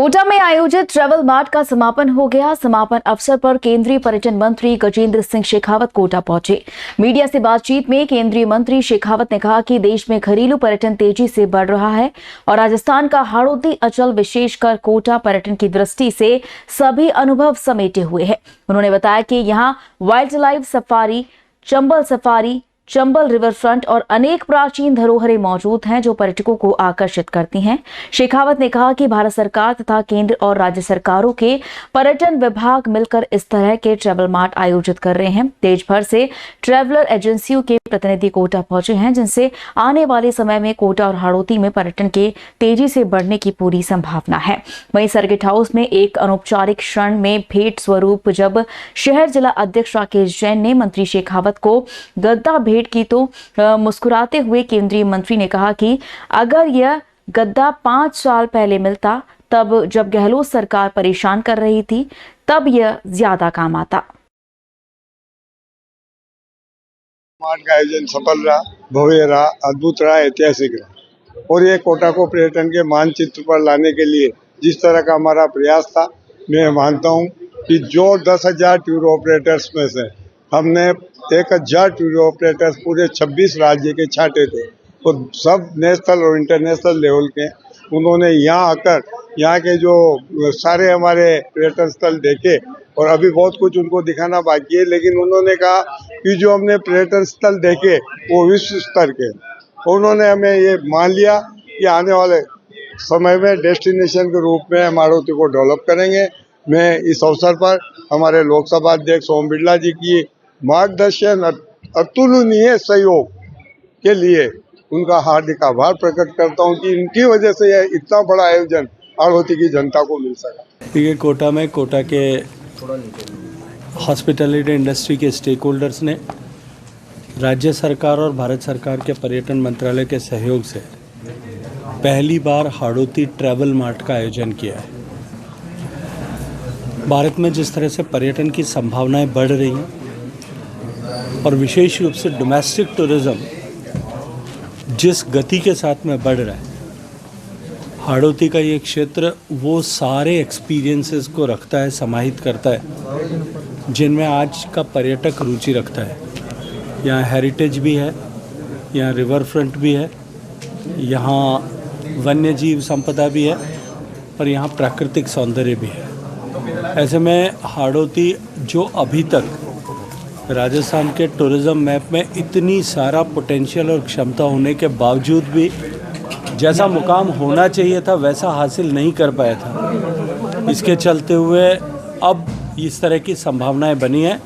कोटा में आयोजित travel mart का समापन हो गया। समापन अवसर पर केंद्रीय पर्यटन मंत्री गजेंद्र सिंह शेखावत कोटा पहुंचे। मीडिया से बातचीत में केंद्रीय मंत्री शेखावत ने कहा कि देश में घरेलू पर्यटन तेजी से बढ़ रहा है और राजस्थान का हाड़ौती अंचल विशेषकर कोटा पर्यटन की दृष्टि से सभी अनुभव समेटे हुए है। उन्होंने बताया कि यहाँ wild life safari, Chambal river front और अनेक प्राचीन धरोहरें मौजूद हैं जो पर्यटकों को आकर्षित करती हैं। शेखावत ने कहा कि भारत सरकार तथा केंद्र और राज्य सरकारों के पर्यटन विभाग मिलकर इस तरह के ट्रैवल मार्ट आयोजित कर रहे हैं। देश भर से ट्रैवलर एजेंसियों के प्रतिनिधि कोटा पहुंचे हैं, जिनसे आने वाले समय में कोटा और हाड़ौती में पर्यटन के तेजी से बढ़ने की पूरी संभावना है। वहीं सर्किट हाउस में एक अनौपचारिक क्षण में भेंट स्वरूप जब शहर जिला अध्यक्ष राकेश जैन ने मंत्री शेखावत को गद्दा भेंट की तो मुस्कुराते हुए केंद्रीय मंत्री ने कहा कि अगर यह गद्दा 5 साल पहले मिलता, तब जब गहलोत सरकार परेशान कर रही थी, तब यह ज्यादा काम आता। मार्ट का आयोजन सफल रहा, भव्य रहा, अद्भुत रहा, ऐतिहासिक रहा और ये कोटा को पर्यटन के मानचित्र पर लाने के लिए जिस तरह का हमारा प्रयास था, मैं मानता हूँ कि जो 10,000 टूर ऑपरेटर्स में से हमने 1,000 टूर ऑपरेटर्स पूरे 26 राज्य के छांटे थे और सब नेशनल और इंटरनेशनल लेवल के, उन्होंने यहाँ आकर यहाँ के जो सारे हमारे पर्यटन स्थल देखे और अभी बहुत कुछ उनको दिखाना बाकी है, लेकिन उन्होंने कहा कि जो हमने पर्यटन स्थल देखे वो विश्व स्तर के, उन्होंने हमें ये मान लिया कि आने वाले समय में डेस्टिनेशन के रूप में हम हाड़ौती को डेवलप करेंगे। मैं इस अवसर पर हमारे लोकसभा अध्यक्ष ओम बिरला जी की मार्गदर्शन अतुलनीय सहयोग के लिए उनका हार्दिक आभार प्रकट करता हूं कि इनकी वजह से यह इतना बड़ा आयोजन हाड़ौती की जनता को मिल सका। ये कोटा में कोटा के हॉस्पिटैलिटी इंडस्ट्री के स्टेक होल्डर्स ने राज्य सरकार और भारत सरकार के पर्यटन मंत्रालय के सहयोग से पहली बार हाड़ौती ट्रैवल मार्ट का आयोजन किया है। भारत में जिस तरह से पर्यटन की संभावनाएं बढ़ रही हैं और विशेष रूप से डोमेस्टिक टूरिज्म जिस गति के साथ में बढ़ रहा है, हाड़ौती का ये क्षेत्र वो सारे एक्सपीरियंसेस को रखता है, समाहित करता है जिनमें आज का पर्यटक रुचि रखता है। यहाँ हेरिटेज भी है, यहाँ रिवर फ्रंट भी है, यहाँ वन्य जीव संपदा भी है और यहाँ प्राकृतिक सौंदर्य भी है। ऐसे में हाड़ौती जो अभी तक राजस्थान के टूरिज़्म मैप में इतनी सारा पोटेंशियल और क्षमता होने के बावजूद भी जैसा मुकाम होना चाहिए था वैसा हासिल नहीं कर पाया था, इसके चलते हुए अब इस तरह की संभावनाएं बनी हैं।